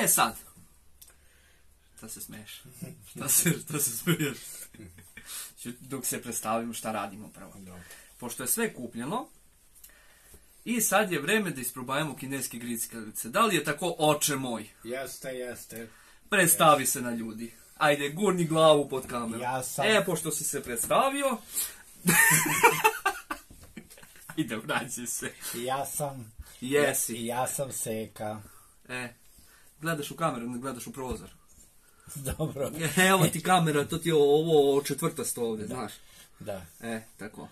E sad. Šta se smiješ? Šta se smiješ? Dok se predstavimo šta radimo prvo. Pošto je sve kupljeno, i sad je vreme da isprobajemo kineske grickalice. Da li je tako, oče moj? Jeste. Predstavi se na ljudi. Ajde, gurni glavu pod kameru. Ja sam... Pošto si se predstavio... Ajde, vraći se. Ja sam... Jesi. Ja sam Seka. Gledaš u kameru, ne gledaš u prozor. Dobro. Evo ti kamera, to ti je ovo četvrtasto ovdje, znaš. Da. Tako.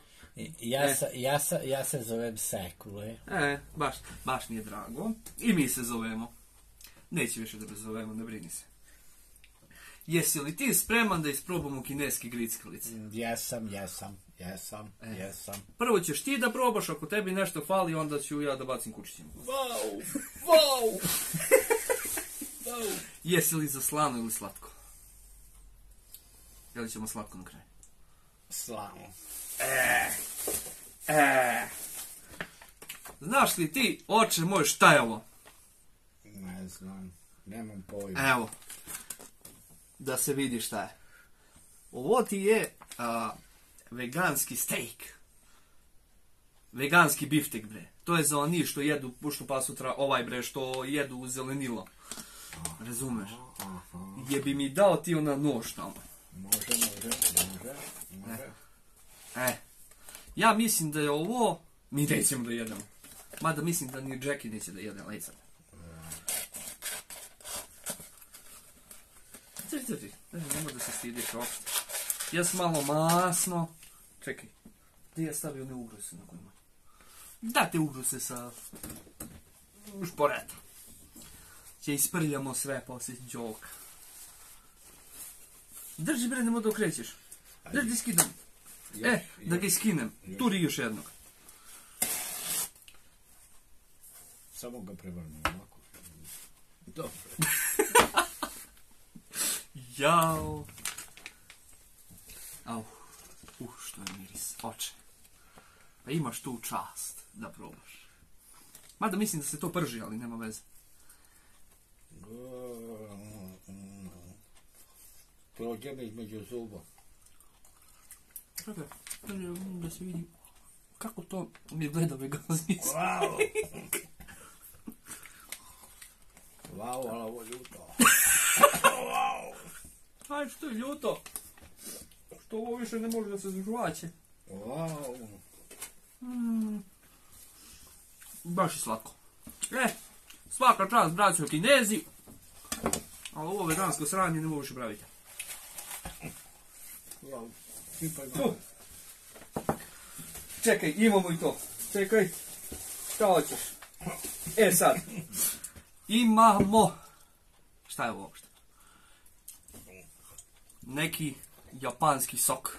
Ja se zovem Sekule. Baš mi je drago. I mi se zovemo. Neće više da zovemo, ne brini se. Jesi li ti spreman da isprobamo kineski grickalice? Jesam. Prvo ćeš ti da probaš, ako tebi nešto fali, onda ću ja da bacim kučićima. Wow! Jesi li za slano ili slatko? Ili ćemo slatko na kraju? Slano. Znaš li ti, oče moj, šta je ovo? Ne znam, nemam pojma. Evo, da se vidi šta je. Ovo ti je veganski steak. Veganski biftek, bre. To je za oni što jedu, što pa sutra što jedu zelenilo. Razumeš? Jebi mi dao ti ona nož tamo. Može. Ja mislim da je ovo... Mi nećemo da jedemo. Mada mislim da ni Jackie neće da jede, ali sad. Crti. Nemoj da se stidiš uopšte. Jes malo masno. Čekaj. Gdje je stavio one ugrose na kojima? Date ugrose sa... šporeta. Će isprljamo sve poslije džoka. Drži bre, nemoj da okrećeš. Drži da skidam. Da ga iskinem. Turi još jednog. Samo ga prevrnem ovako. Dobro. Jao. Što je miris. Oče. Pa imaš tu čast da probaš. Mada mislim da se to prži, ali nema veze. Prođe mi između zuba. Čekaj, da se vidi kako to mi gleda veganizam. Wow, ali ovo je ljuto. Aj, što je ljuto? Što ovo više ne može da se žvaće. Baš je slatko. Svaka čast, braćo Kinezi. Ali ovo vegansko sranje ne mogu više praviti. Čekaj, imamo i to. Čekaj. Šta hoćeš? Sad. Imamo. Šta je ovo uopšte? Neki japanski sok.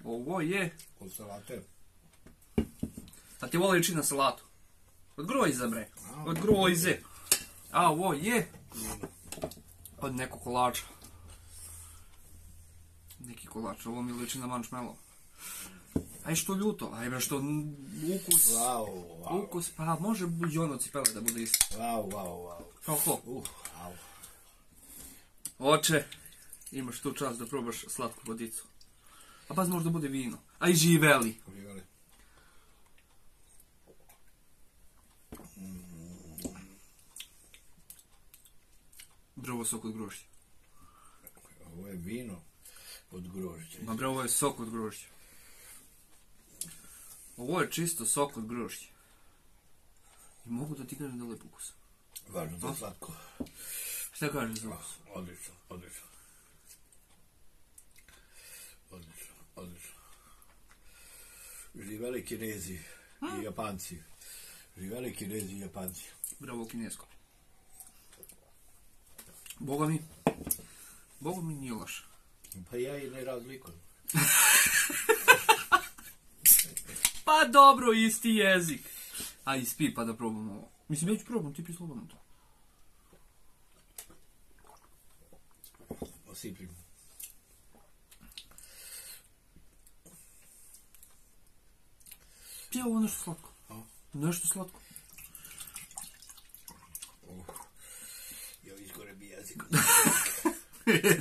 Ovo je... Od salate. A ti voli liči na salatu? Od grojze, bre. Od grojze. A ovo je... od nekog kolača. Neki kolač. Ovo mi liči na marshmallow. Aj što ljuto. Aj bre što ukus... Ukus, pa može buđono cipele da bude isto. Kako? Oče, imaš tu čast da probaš slatku vodicu. A pa možda bude vino. A i živeli. Bre, ovo je sok od grožđa. Ovo je vino od grožđa. Ma bre, ovo je sok od grožđa. Ovo je čisto sok od grožđa. I mogu da ti kažem da je lep ukus. Važno da je slatko. Šta kažeš za ukus? Odlično. Živeli Kinezi i Japanci. Bravo kinesko. Boga mi nije loš. Pa ja i ne razlikujem. Pa dobro, isti jezik. A ispi pa da probamo ovo. Mislim, ja ću probam, ti pi slobodno to. Osipim. Ti je ovo nešto slatko. Nešto slatko.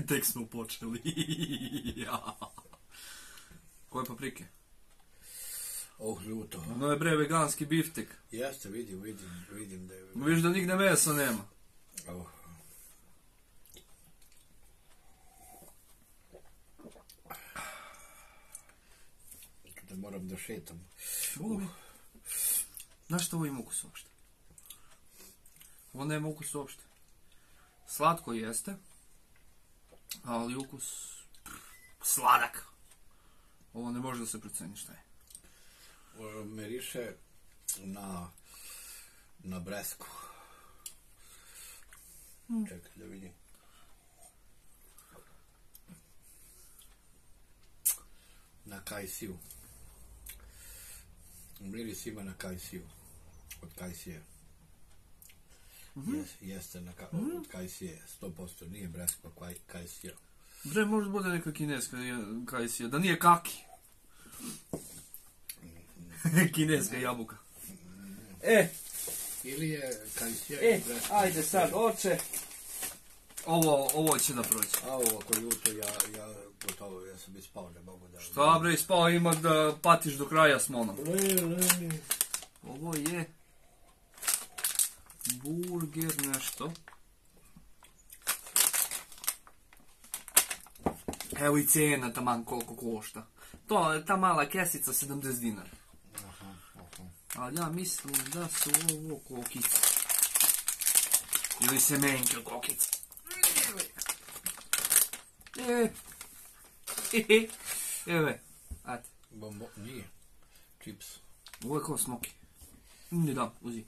Tek smo počeli. Ja. Koje paprike? Ljuto. Ono je bre veganski biftek. Jeste, vidim da je... Viš da nigde mesa nema. Da moram da šetam. Znaš što ovo ima ukus uopšte? Ovo nema ukus uopšte. Slatko jeste, ali ukus sladak. Ovo ne može da se proceni šta je. Miriše na bresku. Čekaj da vidim. Na kajsiju. Miris ima na kajsiju. Od kajsije. Jeste od kajsije. 100%. Nije breska, kajsija. Bre, možda bude neka kineska kajsija. Da nije kaki. Kineska jabuka. Ili je kajsija i breska. Ajde sad, oče. Ovo će da proći. A ovo ako ljuto, ja gotovo, ja sam ispao, ne mogu da... Šta bre, ispao ima da patiš do kraja s monom. Ovo je burger nešto. Evo i cena taman koliko košta. Ta mala kesica 70 dinara. Ali ja mislim da su ovo kokice. Ili semenke kokice. Evo, ajde. Nije. Čips. Ovo je kao smoki. Ne dam, uzi.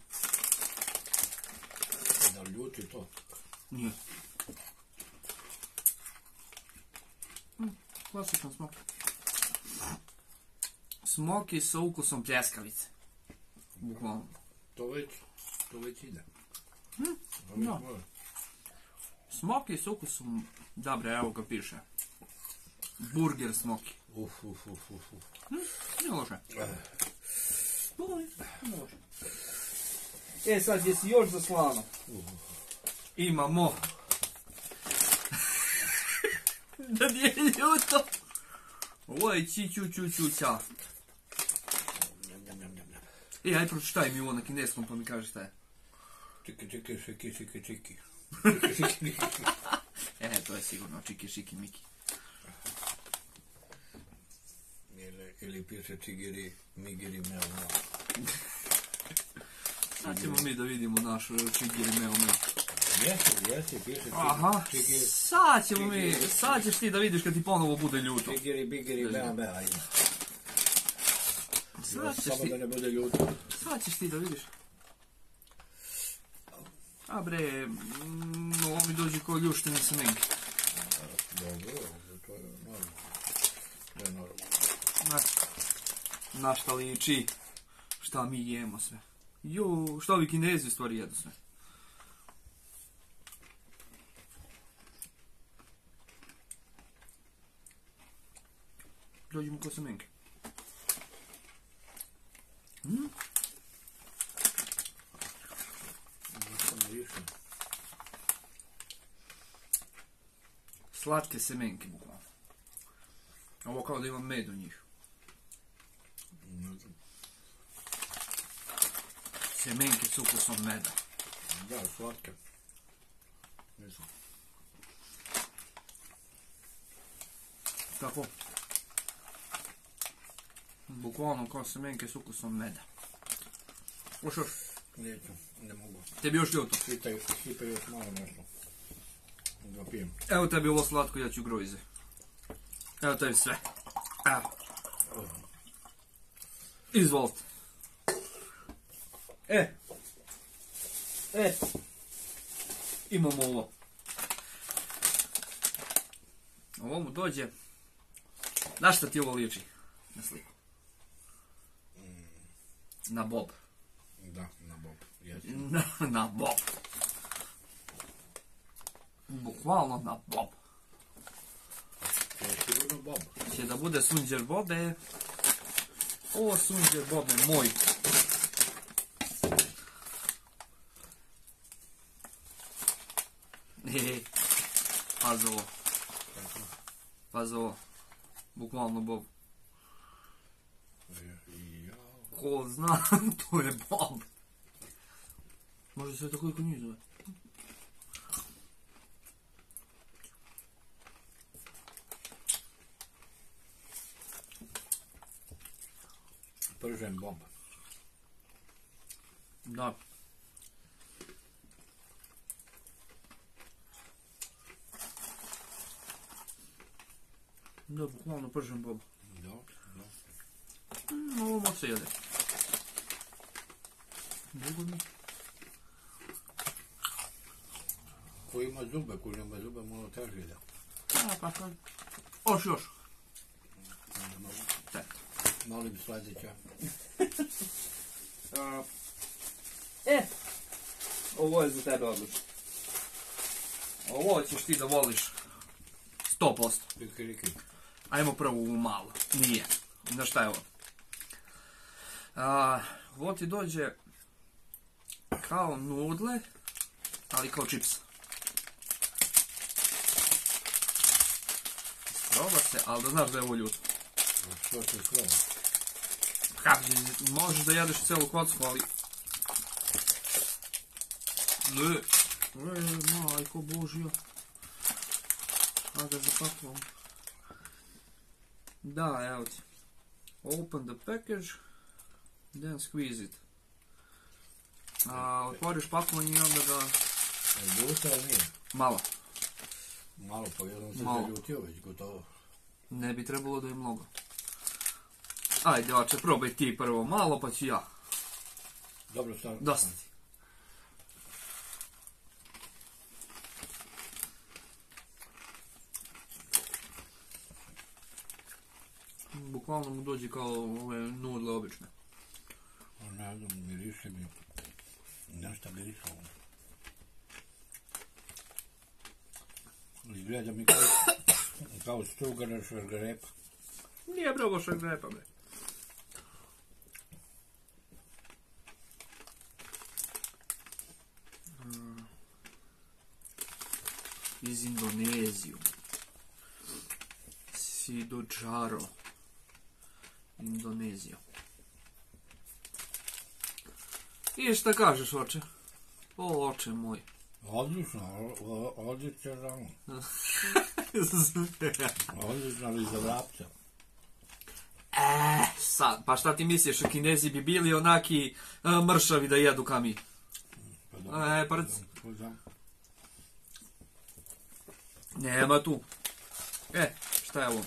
Da li ljuti to? Nije. Klasičan smoki. Smoki sa ukusom pljeskavice. Bukvalno. To već ide. Da. Smoki sa ukusom... Da bre, evo ga piše. Burger smoki. Nije loše. Nije loše. Sad jesi još za slano? Imamo. Da nije ljuto. Ovo je ća. Ajde pročitaj mi ovo na kineskom pa mi kaži šta je. Čiki. To je sigurno čiki, šiki, miki. Ili piše čigiri, migiri, meo. Sad ćemo mi da vidimo našu čigiri, meo. Jesi, piše čigiri. Sad ćeš ti da vidiš kad ti ponovo bude ljuto. Čigiri, bigiri, meo. Samo da ne bude ljuto. Sad ćeš ti da vidiš. A bre, ovo mi dođe kao ljuštene semenke. Dobro, to je normalno. To je normalno. Na šta liči, šta mi jemo sve. Šta ovi Kinezi u stvari jedu sve. Dođemo kao semenke. Slatke semenke, bukvalno. Ovo kao da ima med u njih. Semenke s ukusom meda. Da, slatke. Nisam. Tako. Bukvalno kao semenke s ukusom meda. Još. Neću, ne mogu. Tebi još ljuto. Hipaj još malo nešto. Da pijem. Evo tebi ovo slatko, ja ću groize. Evo tebi sve. Evo. Izvolite. Imamo ovo. Ovo mu dođe. Znaš šta ti ovo liči? Na sliku. Na bob. Da, na bob. Na bob. Bukvalno na bob. To je sigurno bob. Će da bude sunđer bobe. Ovo sunđer bobe moj. Pazi ovo. Pazi ovo. Bukvalno bob. Ko zna, to je bob. Može se tako i kod njih zove. Pržen bob. Da. Da, bukvalno pržen bob. Da. Ovo moc se jede. Ugodno. Ko ima zube, ko nema zube, malo teže da. Pa sad. Još. Molim sljedeća. Ovo je za tebe odlično. Ovo ćeš ti da voliš 100%. Riki. Ajmo prvo u malo. Nije. Znaš šta je ovo? Ovo ti dođe kao nudle, ali kao čips. Proba se, ali da znaš da je ovo ljuto. Što se slova? Možeš da jedeš celu kocku, ali... Majko Božja. Da zapakvam. Da, evo ti. Open the package, then squeeze it. Otvoriš pakovanje i onda ga... Ljuta ili nije? Malo. Malo, pa jednom se zaljutio već gotovo. Ne bi trebalo da je mnogo. Ajde, oče, probaj ti prvo malo, pa ću ja. Dobro, stavno. Dosta ti. Bukvalno mu dođe kao ove nudle obične. Ne znam, miriše mi. Nešto miriše ovo. Izgleda mi kao strugana šargarepa. Nije bre ovo šargarepa, bre. Iz Indoneziju. Sidođaro. Indonezija. I šta kažeš, oče? O, oče moj. Odlično, odlično rano. Odlično, ali za vrapca. Sad, pa šta ti misliš, Kinezi bi bili onaki mršavi da jedu ka mi? Prc. Nema tu. Šta je ovo?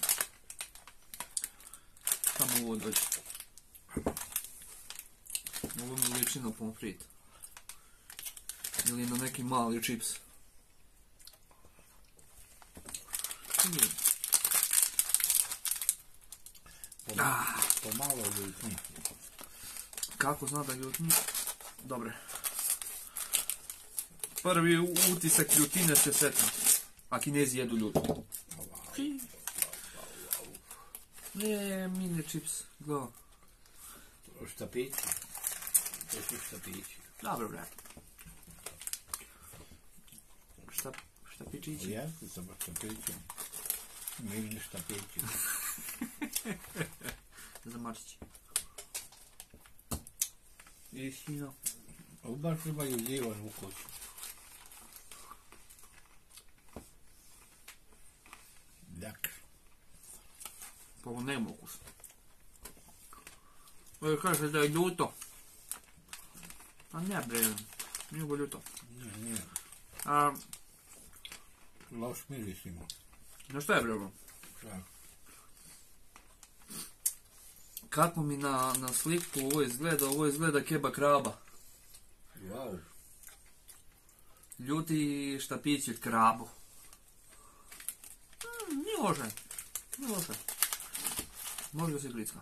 Samo ovo dođe. Ovo mi liči na pomfrit. Ili na neki mali čips. Pomalo ljutni. Kako zna da ljutni? Dobre. Prvi utisak ljutine se setim. A Kinezi jedu ljutu. Mini čips. Go. Štapići. To su štapići. Dobro, bre. Štapičići? Jesu sam štapići. Mini štapići. Za mačići. I hino. Ovo baš imaju divan ukus. Jak. Pa ovo nema ukus. Ovo kaže da je ljuto. A ne bre, nije ovo ljuto. Nije. Loš miris ima. Znaš šta je bre ovo? Šta? Kako mi na sliku ovo izgleda keba kraba. Wow. Ljuti štapići od krabu. Nije loše. Može da se gricka.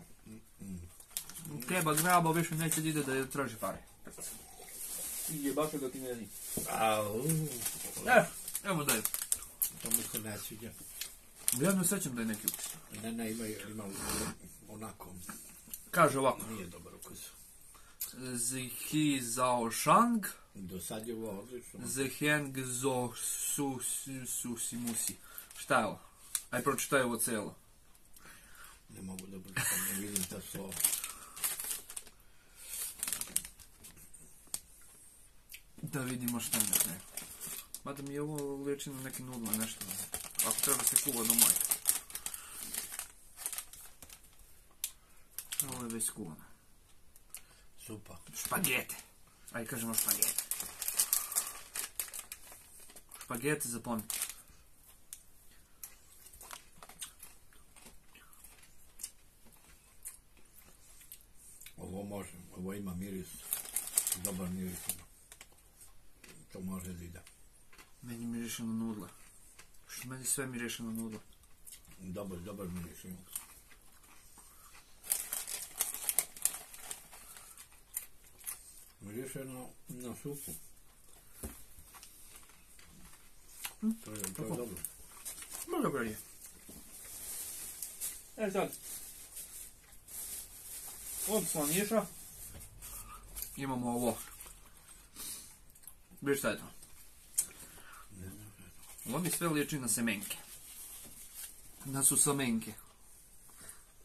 Keba kraba više neće da ide da je traži pare. Je baš da ti ne zi. Evo daj. To mi se ne sviđa. Ja ne sećam da je neki ukus. Ne, ima onako. Kaže ovako. Nije dobar ukus. Zihi Zhao Shang Do sad je ovo odlično. Zeheng zo susi musi. Šta je ovo? Aj pročitaj ovo celo. Ne mogu da pročitam, ne vidim ta slova. Da vidimo šta je na kraju. Mada mi je ovo liči na neke nudle, nešto. Ako treba se kuva do moje. Ovo je već skuvano. Supa. Špagete. Ajde kažemo špagete. Špagete za ponik. Ovo može, ovo ima miris. Dobar miris. To može da ide. Meni miriše na nudle. Što meni sve miriše na nudle. Dobar miris ima. Miriše na supu. To je dobro. No dobro je. Sad. Od slaniša. Imamo ovo. Viš šta je to? Ovo mi sve liječi na semenke. Na susamenke.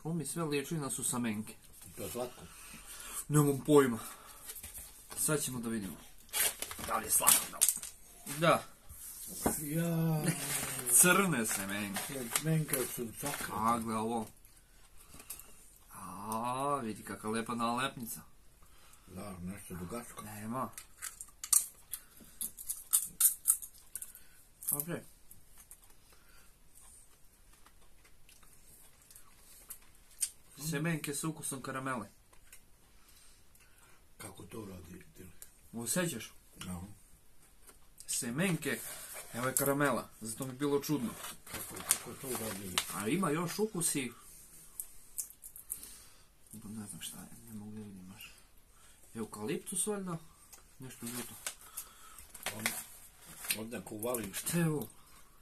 Ovo mi sve liječi na susamenke. To je slatko. Nemam pojma. Sad ćemo da vidimo. Da li je slatko? Da. Ja. Crne semenke. Semenke su cokre. A, gle ovo. A, vidi kakva lepa nalepnica. Da, nešto dugačko. Nema. Dobre. Semenke s ukusom karamele. Kako to radi? Osjećaš? No. Semenke, evo je karamela, zato mi je bilo čudno. Kako to radi? A ima još ukusi. Ne znam šta je, ne mogu da vidim baš. Eukaliptus valjda? Nešto žuto. Onda kuvali. Šta je ovo?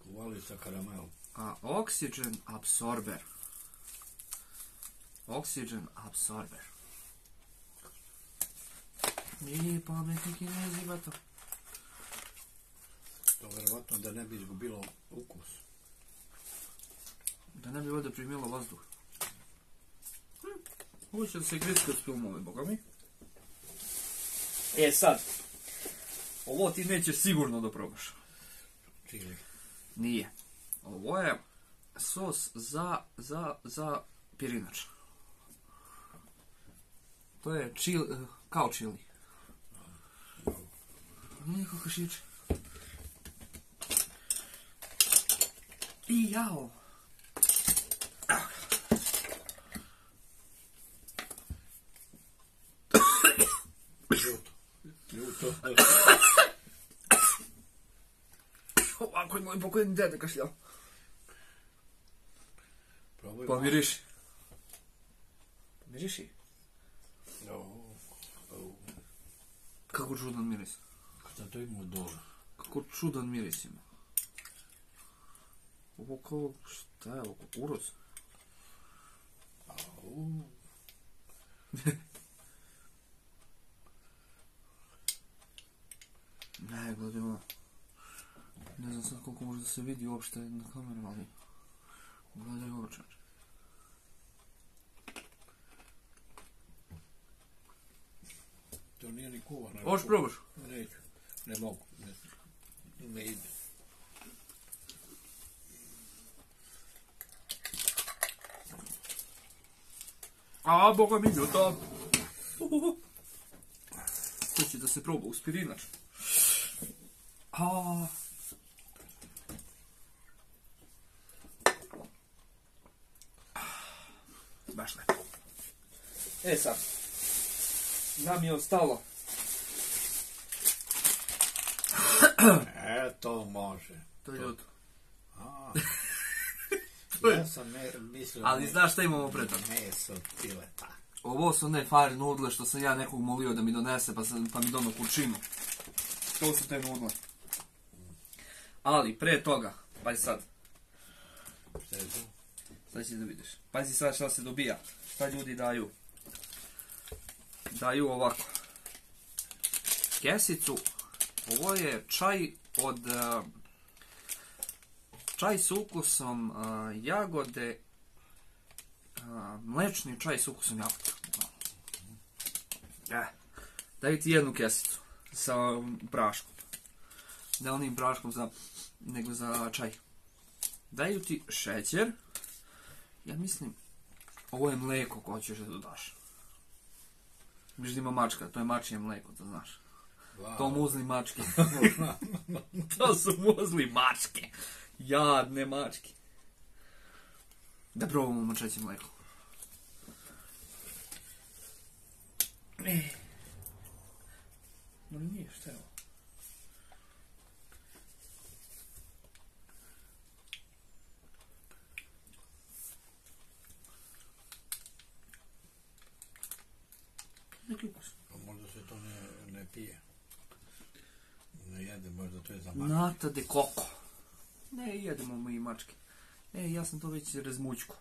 Kuvali sa karamelom. A, oxygen absorber. Oxygen absorber. Nije pametni Kinezi, bato. To verovatno da ne bi izgubilo ukus. Da ne bi ovdje primilo vazduh. Ovo će da se griska s filmove, boga mi. Sad. Ovo ti nećeš sigurno da probaš. Čili. Nije. Ovo je sos za pirinač. To je kao čili. Nije kako kašići. I jao. Ljuto. Ovako je moj pokojni dede kašljao. Probaj. Pa miriši. Miriši? Kako čudan miris. Šta to ima dole? Kako čudan miris ima. Ovo kao, šta je ovo, kukuruz? Ne, gledaj ovo. Ne znam sad koliko može da se vidi uopšte na kameru, ali... Gledaj ovo, čač. To nije ni kuvano. Hoćeš probaš? Neću. Ne mogu. Ne ide. A, boga mi ljuta. To će da se proba uz pirinač. A. Baš lepo. Sad. Nam je ostalo. To može. To je ljuto. Ja sam mislio... Ali znaš šta imamo pred tom? Meso pileta. Ovo su one fire nudle što sam ja nekog molio da mi donese pa mi dono kurčinu. To su te nudle. Ali pre toga, pazi sad. Sad ćeš da vidiš. Pazi sad šta se dobija. Šta ljudi daju. Daju ovako. Kesicu Ovo je čaj od... čaj s ukusom jagode, mlečni čaj s ukusom jagode. Daju ti jednu kesicu sa praškom. Ne onim praškom nego za čaj. Daju ti šećer. Ja mislim, ovo je mleko koje ćeš da dodaš. Viš da ima mačka, to je mačije mleko, to znaš. Wow. To muzli mačke. To su muzli mačke. Jadne mačke. Da probamo mačeće mleko. No nije, šta je ovo? Neki ukus. Pa možda se to ne pije. Ne jede, možda to je za mačke. Nata de koko. Ne jedemo mi mačke. Ja sam to već razmućko.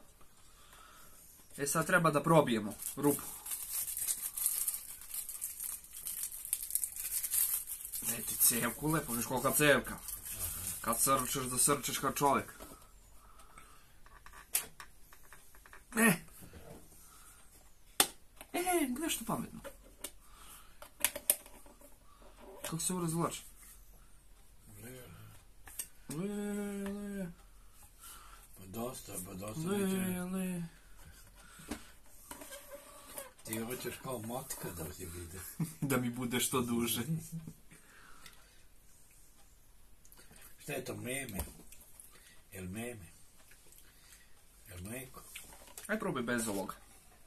Sad treba da probijemo rupu. Ne ti cevku lepo, viš kolika cevka. Kad srčeš da srčeš kao čovjek. Gledaj što pametno. Kako se ovo razvlači? Le. Pa dosta. Le. Ti hoćeš kao motka da ti vide. Da mi bude što duže. Šta je to meme? Jel meme? Jel mleko? Aj probaj bez ovoga.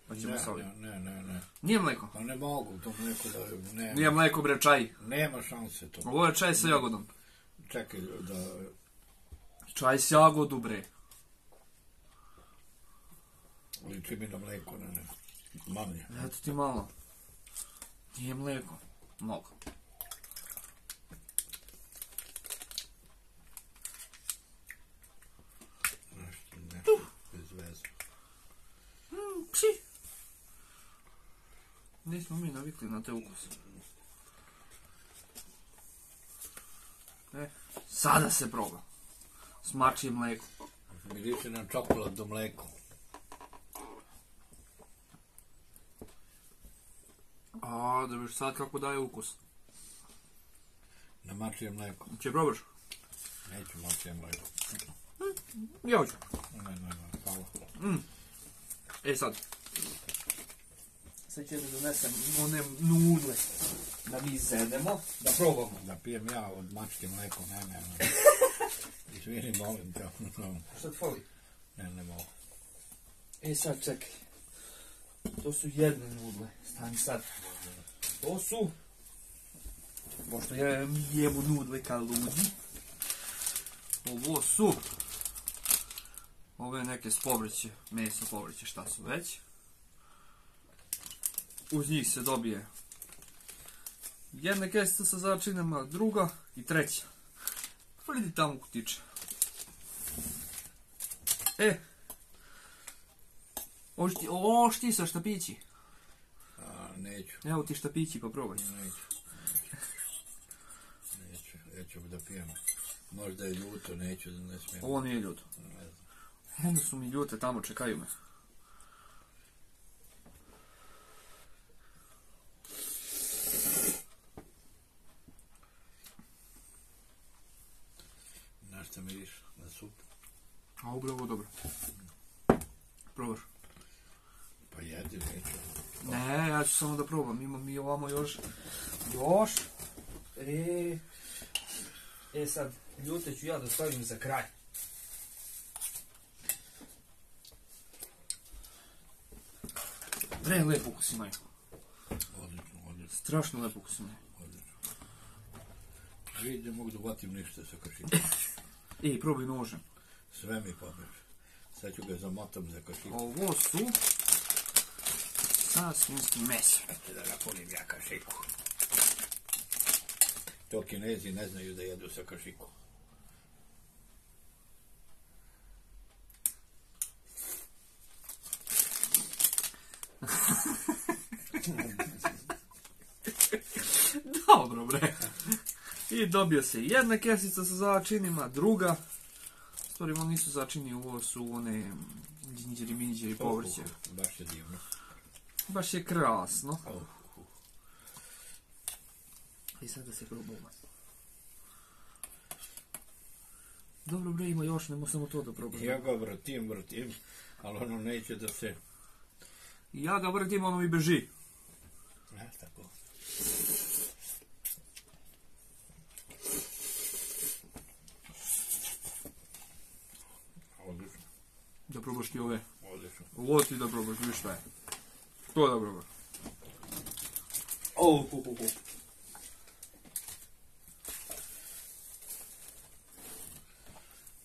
Pa ćemo s ovim. Ne. Nije mleko? Pa ne mogu to mleko da... Ne, nije mleko, bre, čaj. Nema šanse to. Ovo je čaj sa jagodom. Čekaj da... Čaj s jagodu, bre. Liči mi na mleko, ne. Manje. Eto ti malo. Nije mleko. Mnogo. Nešto bez veze. Psi. Nismo mi navikli na te ukuse. Sada se proba. S mačijim mlekom. Miriše na čokolad do mleko. Da viš sad kako daje ukus. Na mačije mleko. Če probaš? Neću mačije mleko. Ja hoću. Ne, hvala. Sad. Sad ću da donesem one nudle. Da mi izedemo. Da probamo. Da pijem ja od mačke mleko, ne. Izvini, molim te. Šta ti fali? Ne mogu. Sad čekaj. To su jedne nudle. Stani sad. To su... Pošto jemo nudle kao ludi. Ovo su... Ove neke s povrće. Meso, povrće, šta su već. Uz njih se dobije jedna kesica sa začinama, druga i treća. Vidi tamo kutiče. Ovo šti sa štapići. Neću. Evo ti štapići, pa probaj. Neću da pijem. Možda je ljuto, neću da ne smijem. Ovo nije ljuto. Jedno su mi ljute, tamo čekaju me. Na šta miriš? Na supu? Upravo dobro. Probaš. Pa jedi, neću. Ne, ja ću samo da probam. Imam mi ovamo još. Sad, ljute ću ja da stavim za kraj. Lep ukus imaju. Odlično. Strašno lep ukus imaju. Odlično. Vidim, ne mogu da uvatim ništa sa kašikom. Probaj nožem. Sve mi pobeže. Sad ću ga zamotam za kašiku. Ovo su sa svinjskim mesom. Eto da ga punim ja kašiku. To Kinezi ne znaju da jedu sa kašiku. Dobro, bre. I dobio se jedna kesica sa začinima, druga. Stvari, ovo nisu začini, ovo su one džinđeri povrće. Baš je divno. Baš je krasno. I sad da se probamo. Dobro bre, ima još, nemo samo to da probamo. Ja ga vrtim, ali ono neće da se... Ja ga vrtim, ono mi beži. Tako. Odlično. Da probaš ti ove. Odlično. Ovo ti da probaš, vidiš šta je. To da probaš.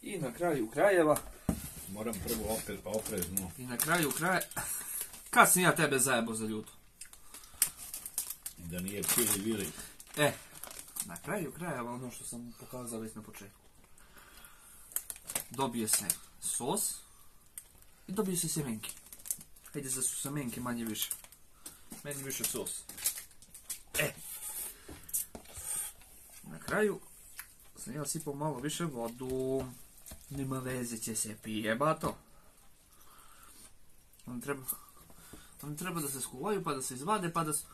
I na kraju krajeva. Moram prvo oprezno. I na kraju krajeva. Kad sam ja tebe zajebo za ljuto? Da nije pili vili. Na kraju krajeva ono što sam pokazao već na početku. Dobije se sos i dobije se semenke. Hajde da su semenke manje više. Meni više sos. Na kraju sam ja sipao malo više vodu. Nema veze, će se pije, bato. On treba da se skuvaju, pa da se izvade, pa da se...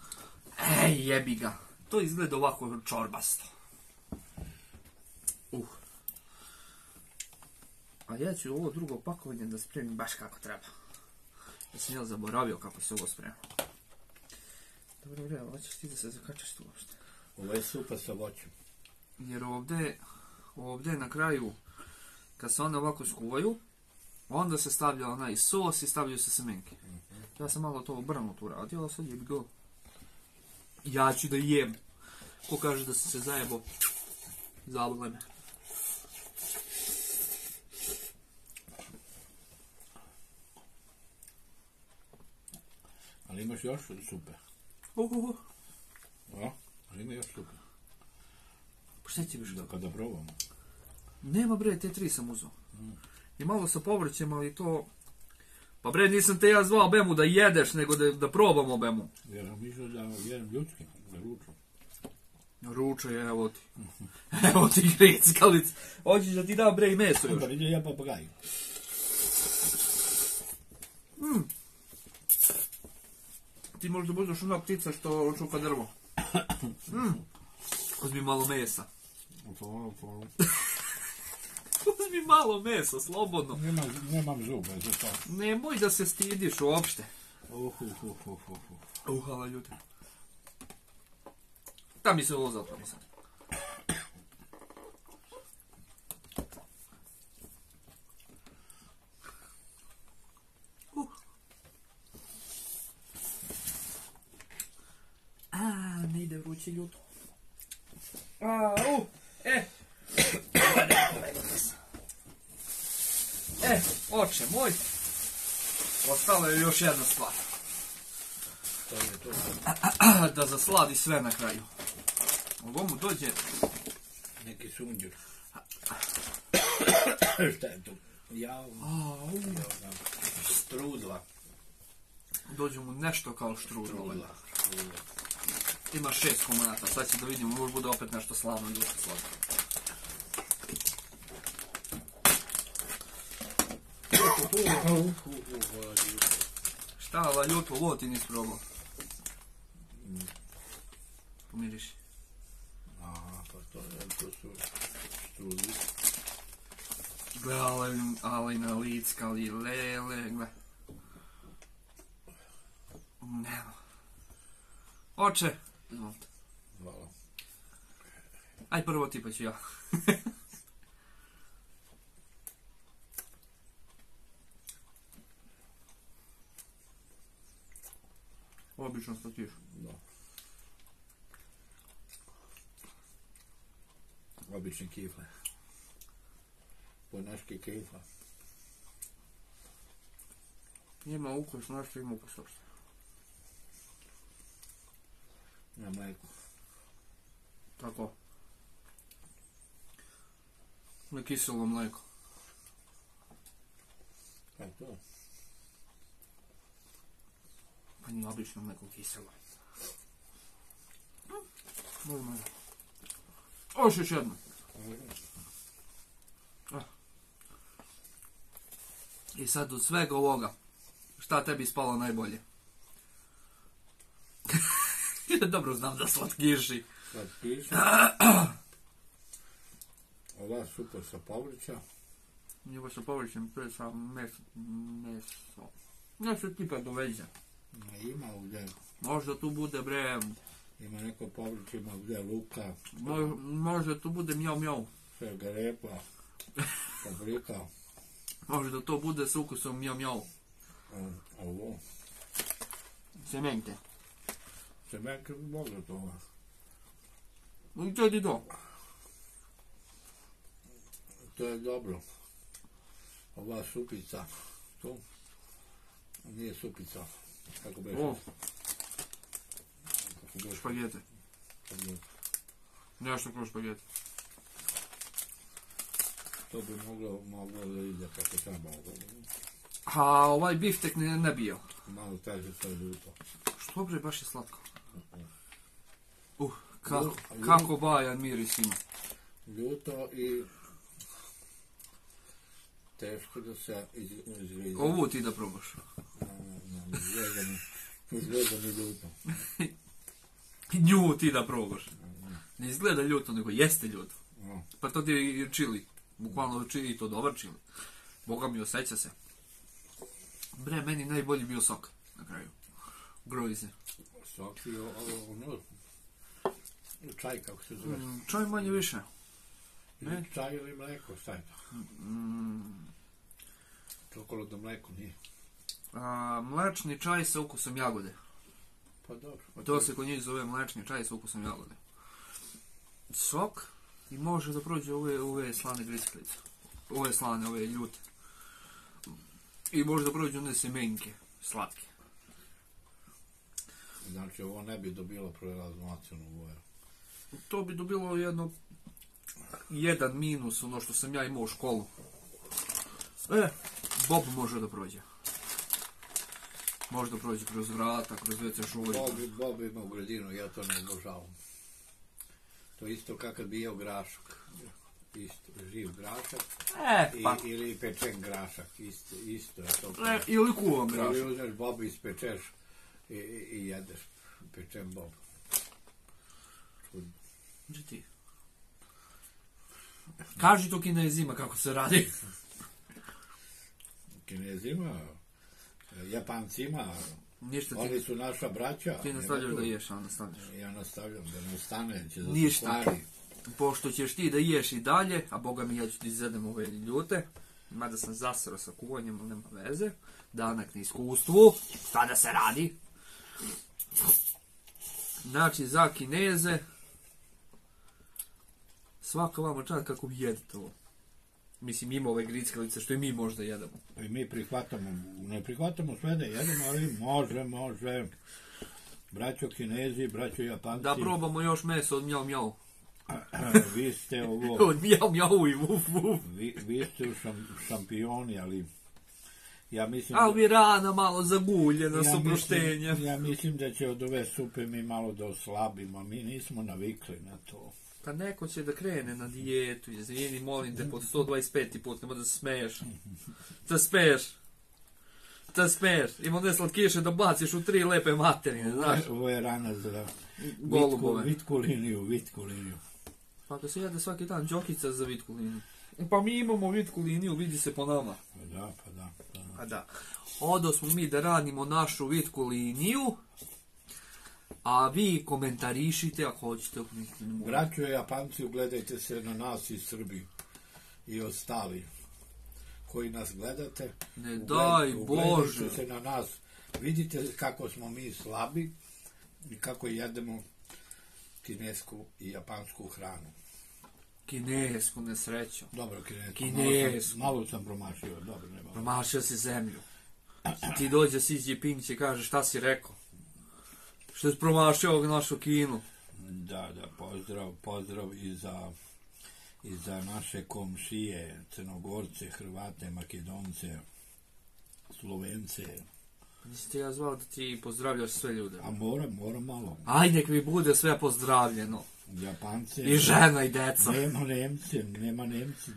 jebi ga. To izgleda ovako čorbasto. A ja ću ovo drugo pakovanje da spremim baš kako treba. Ja sam zaboravio kako se ovo sprema. Dobro, bre, hoćeš ti da se zakačaš tu uopšte? Ovo je supa sa voćem. Jer ovdje na kraju, kad se one ovako skuvaju, onda se stavlja onaj sos i stavljaju se semenke. Ja sam malo to obrnuto uradio, ali sad jebi go. Ja ću da jem. Ko kaže da sam se zajebo, zabole me. Ali imaš još supe? Ali ima još supe. Pa šta će biš? Da kada probamo. Nema bre, te 3 sam uzao. I malo sa povrćem, ali to... Pa bre, nisam te ja zvao Bemu da jedeš, nego da probamo Bemu. Ja sam mislio da jedem ljudski, da ručam. Ručaj, evo ti. Evo ti grickalic. Hoćeš da ti dam bre i meso još. Pa vidio ja papagaju. Ti možda budeš ona ptica što čupa drvo. Uzmi malo mesa. Uzmi malo mesa, slobodno. Nemam zube, za to. Nemoj da se stidiš uopšte. Hvala ljudi. Da mi se ovo zatvori sad. Ne ide vruće ljuto. Oče moj, ostala je još jedna stvar. Da zasladi sve na kraju. Ovo mu dođe neki sunđur. Šta je to? Štrudla. Dođe mu nešto kao štrudla. Ima 6 komada, sad će da vidimo, možda bude opet nešto slavno ljuto slavno. Šta ova ljuto, ovo ti nisi probao? Pomiriši. Aha, pa to su štrudli. Gle, ali na lickali, lele, gle. Nemo. Oče, izvolite. Hvala. Aj prvo ti pa ću ja. Obično statiš. Da. Obične kifle. Ponaške kifle. Ima ukus, nešto ima ukus uopšte. Na mleku. Tako. Na kiselo mleko. Kaj to? Pa nije obično mleko kiselo. Normalno. još jedno. I sad od svega ovoga, šta tebi spalo najbolje? Dobro znam da slatkiši. Slatkiši. Ova supa sa povrća. Nije baš sa povrćem, to je sa meso. Nešto tipa doveđa. Ima ovdje. Možda tu bude bre... Ima neko povrće, ima ovdje luka. Možda tu bude mjau mjau. Svega repa. Paprika. Možda to bude s ukusom mjau mjau. Ovo. Semenke. Semenke bi moglo toga. I to je to. To je dobro. Ova supica. Tu. Nije supica. Kako beše? Špagete. Nešto kroz špagete. To bi moglo da ide kako treba. A ovaj biftek ne bio. Malo teže sa ljuto. Što bre, baš je slatko. Kako bajan miris ima. Ljuto i teško da se izgleda. Ovu ti da probaš. Izgleda mi ljuto. Nju ti da probaš. Ne izgleda ljuto, nego jeste ljuto. Pa to ti je čili. Bukvalno čili i to dobar čili. Boga mi, osjeća se. Bre, meni najbolji bio sok na kraju. Grozi. Sok i ono... Čaj, kako se zove? Čaj manje više. Ili čaj ili mleko, šta je to? Čokoladno mleko nije. Mlečni čaj sa ukusom jagode. Pa dobro. To se kod njih zove mlečni čaj sa ukusom jagode. Sok i može da prođe ove slane grisklice. Ove slane, ove ljute. I može da prođe one semenke, slatke. Znači ovo ne bi dobilo prelaznu ocenu boja. To bi dobilo jedan minus, ono što sam ja imao u školu. Bob može da prođe. Može da prođe kroz vrata, kroz WC šulje. Bob ima u gradinu, ja to ne obožavam. To isto kakav bi jeo grašak. Isto, živ grašak. Ili pečen grašak. Isto je to. Ili kuvan grašak. Ili uzmeš bob, ispečeš i jedeš pečen bob. Gdje ti? Kaži to Kinezima kako se radi. Kinezima, Japancima, ništa ti... oni su naša braća. Ti nastavljaš da ješ, a nastavljaš. Ja nastavljam da ne ostane, će da ništa. Pošto ćeš ti da ješ i dalje, a boga mi ja ću ti izvedem ove ljute, mada sam zasrao sa kuvanjem, nema veze, danak na iskustvu, šta da se radi. Znači, za Kineze, svaka vama čast kako vi jedete ovo. Mislim, ima ove grickalice što i mi možda jedemo. I mi prihvatamo, ne prihvatamo sve da jedemo, ali može. Braćo Kinezi, braćo Japanci. Da probamo još meso od mjau mjau. Vi ste ovo... Od mjau mjau i vuf vuf. Vi ste šampioni, ali... Ja mislim ali bi rana malo zaguljena s oproštenjem. Ja mislim da će od ove supe mi malo da oslabimo, mi nismo navikli na to. Pa neko će da krene na dijetu, izvini, molim te, pod 125. put, nema da se smeješ. Da smeješ. Ima one slatkiše da baciš u 3 lepe materine, znaš. Ovo je rana za vitku liniju. Pa ako se jede svaki dan džokica za vitku liniju. Pa mi imamo vitku liniju, vidi se po nama. Pa da. Odo smo mi da radimo našu vitku liniju, a vi komentarišite ako hoćete. Braćo Japanci, ugledajte se na nas iz Srbije i ostali koji nas gledate. Ne daj Bože. Ugledajte se na nas. Vidite kako smo mi slabi i kako jedemo kinesku i japansku hranu. Kinesku, nesrećo. Dobro, kinesku. Malo sam promašio. Dobro, nema. Promašio si zemlju. Ti dođe Xi Jinping će kaže šta si rekao. Što si promašio ovog našu Kinu. Da, pozdrav i za naše komšije, Crnogorce, Hrvate, Makedonce, Slovence. Nisi ti ja zvao da ti pozdravljaš sve ljude? A moram malo. Ajde, nek mi bude sve pozdravljeno. Japanci. I žena i deca. Nema Nemci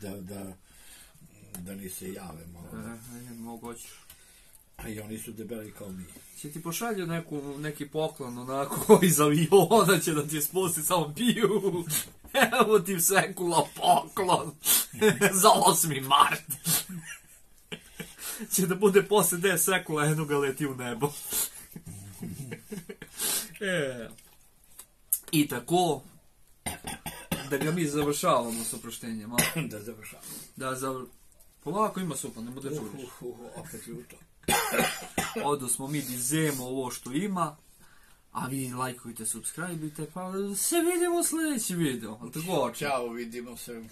da ni se jave malo. Moguće. A i oni su debeli kao mi. Će ti pošalju neki poklon, onako, iz aviona će da ti spusti, samo piju. Evo ti sekula poklon. Za 8. mart. Će da bude posle 10 sekula, jedno ga leti u nebo. I tako, da ga mi završavamo s oproštenjem. Da završavamo. Polako ima supa, nemo da čuješ. Opet ljuto. Odo smo mi dizemo ovo što ima, a vi lajkujte, subscribe-ite, pa se vidimo u sljedeći video. Ćao, vidimo se.